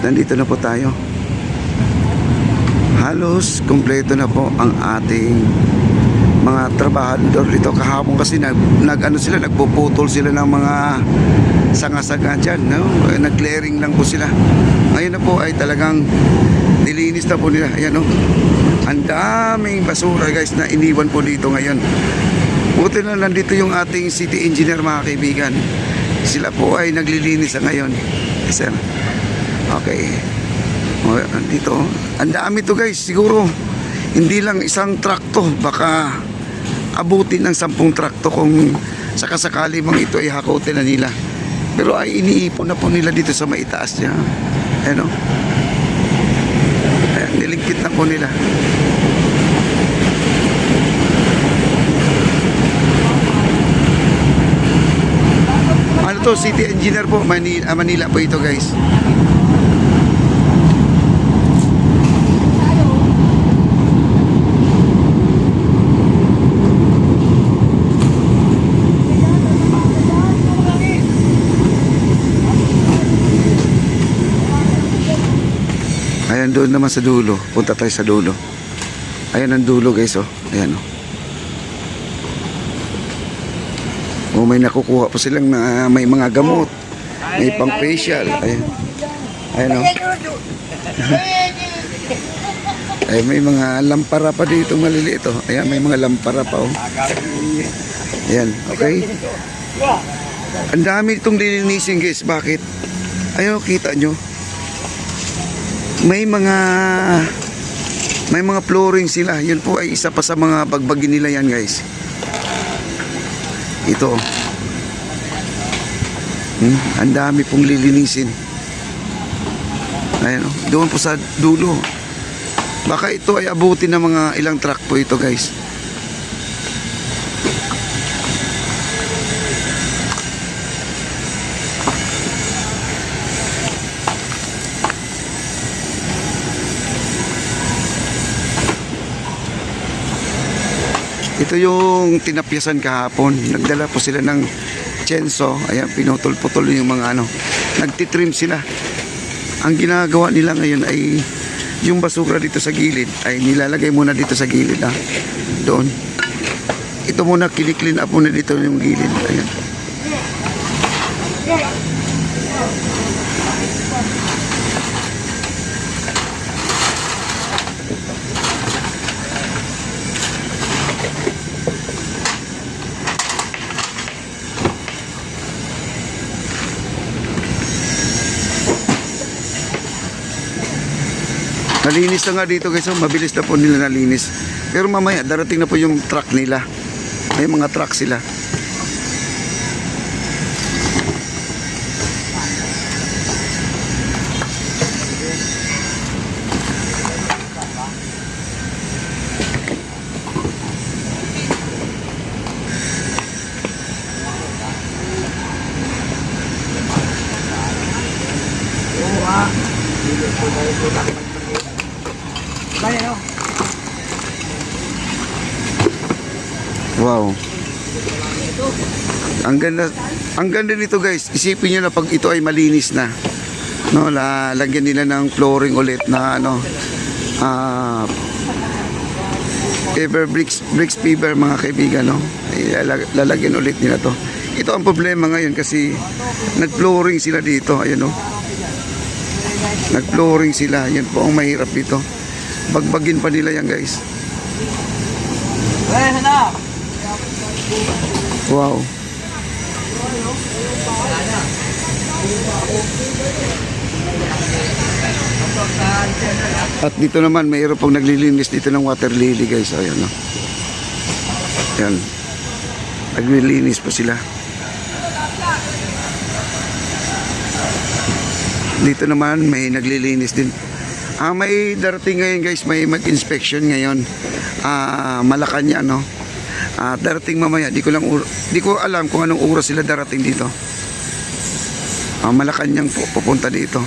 nandito na po tayo. Halos kumpleto na po ang ating mga trabahador dito. Kahapon kasi nagpuputol sila ng mga sanga-sanga dyan, no? Nag-clearing lang po sila. Ngayon na po ay talagang nilinis na po nila. Ayan, no? Ang daming basura guys na iniwan po dito ngayon. Buti na nandito yung ating city engineer, mga kaibigan. Sila po ay naglilinis na ngayon. Sir. Okay. Dito. Ang dami to guys. Siguro hindi lang isang truck to. Baka abutin ng 10 truck to kung sakasakali mang ito ay hakotin na nila. Pero ay iniipon na po nila dito sa maitaas niya. Ayan o. Ayan, niligpit na po nila. Ano to? City engineer po. Manila po ito guys. Ayan, doon naman sa dulo. Punta tayo sa dulo. Ayan ang dulo guys, oh. Ayan, oh. Oh, may nakukuha po silang na may mga gamot. May pang facial. Ayan. Ayan, oh. Ay, may mga lampara pa dito maliliit, oh. Ayan, may mga lampara pa, oh. Ayan, okay. Ang dami itong lilinisin guys. Bakit? Ayun, kita nyo. May mga flooring sila. Yun po ay isa pa sa mga bagbagin nila yan guys. Ito. Ang dami pong lilinisin. Ayan, doon po sa dulo. Baka ito ay abutin ng mga ilang truck po ito guys. Ito yung tinapyasan kahapon. Nagdala po sila ng chainsaw. Ayan, pinutol-putol yung mga ano. Nagtitrim sila. Ang ginagawa nila ngayon ay yung basura dito sa gilid ay nilalagay muna dito sa gilid, ha? Doon. Ito muna, kiniklin up muna dito yung gilid. Ayan. Nalinis na nga dito guys, so mabilis na po nila nalinis. Pero mamaya darating na po yung truck nila. May mga truck sila. Wow. Ang ganda nito guys. Isipin niyo na pag ito ay malinis na. No, lalagyan nila ng flooring ulit na ano, bricks paper mga kaibigan, no. Lalagyan ulit nila to. Ito ang problema ngayon kasi nag-flooring sila dito, ayun, no. Nag-flooring sila. Yan po ang mahirap dito. Bagbagin pa nila yan guys. Wow. At dito naman mayroon pong naglilinis dito ng water lily guys. Ayan, no. Yan. Naglilinis pa sila. Dito naman may naglilinis din. May darating ngayon guys, may mag-inspection ngayon. Malacanang, no. Darating mamaya, di ko alam kung anong oras sila darating dito. Malacanang po, pupunta dito.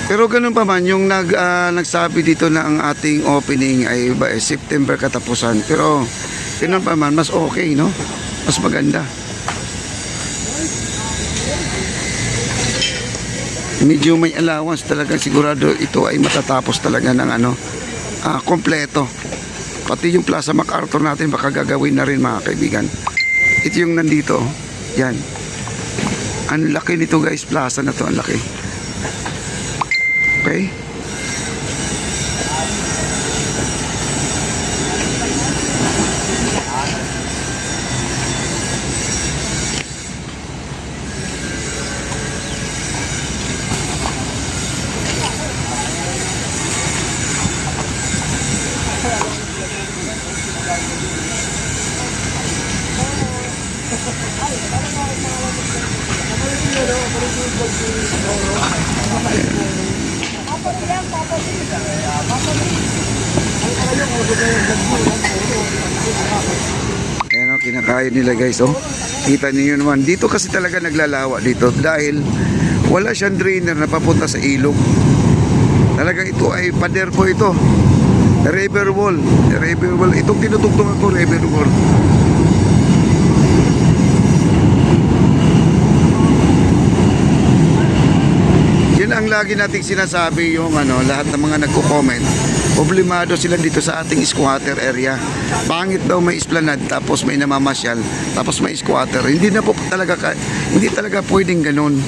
Pero ganun pa man, yung nagsabi dito na ang ating opening ay September katapusan. Pero Ganun pa man, mas okay, no? Mas maganda. Medyo may allowance talaga, sigurado ito ay matatapos talaga ng kompleto. Pati yung Plaza MacArthur natin baka gagawin na rin, mga kaibigan. Ito yung nandito, yan. Ang laki nito guys, plaza na to, ang laki. Okay? Ayan o, kinakain nila guys, oh. Kita niyo naman, dito kasi talaga naglalawa dito dahil wala siyang drainer na papunta sa ilog. Talagang ito ay pader po ito. River wall. River wall. Itong tinutugtungan ko, river wall. Yan ang lagi nating sinasabi, yung lahat ng mga nagko-comment. Problemado sila dito sa ating squatter area. Pangit daw may esplanade tapos may namamasyal tapos may squatter. Hindi na po talaga hindi talaga pwedeng ganun.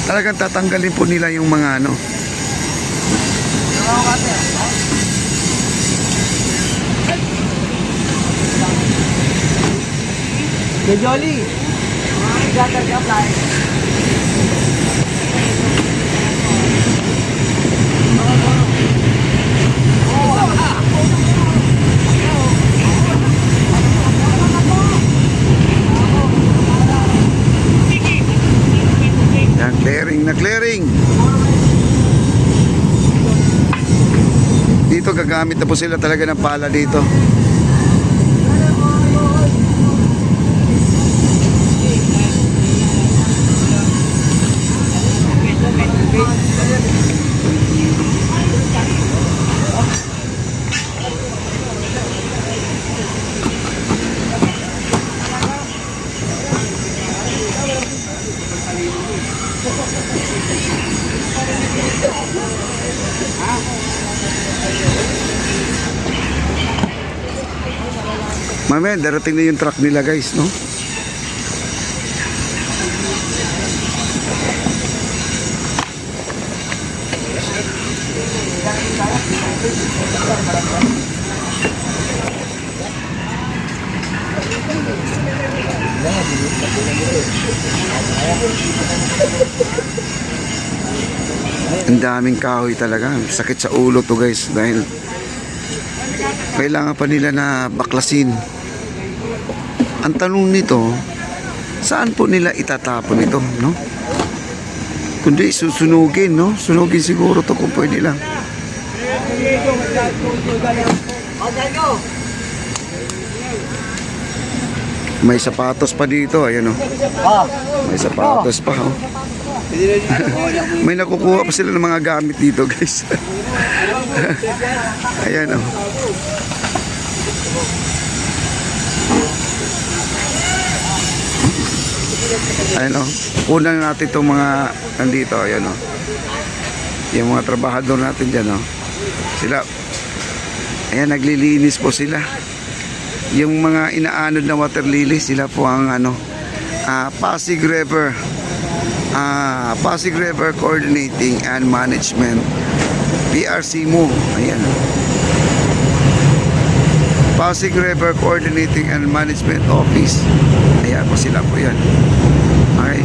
Talagang tatanggalin po nila yung mga Jolly. Scatter ka fly. yan, clearing na clearing. Dito gagamit na po sila talaga ng pala dito. Mamaya, darating na yung truck nila guys, no? Ang daming kahoy talaga. Sakit sa ulo to guys dahil kailangan pa nila na baklasin. Ang tanong nito, saan po nila itatapon ito, no? Kundi susunugin, no? Sunugin siguro to kung pwede lang. May sapatos pa dito, ayan, oh. May sapatos pa, oh. May nakukuha pa sila ng mga gamit dito, guys. Ayan, oh. Ayan, oh. Kunan natin itong mga nandito, ayan, oh. Yung mga trabahador natin dyan, oh. Sila, ayan, naglilinis po sila. Yung mga inaanod na water lily, sila po ang Pasig River Coordinating and Management, PRCMO. Ayan, Pasig River Coordinating and Management Office. Ayan po sila po yan. Okay.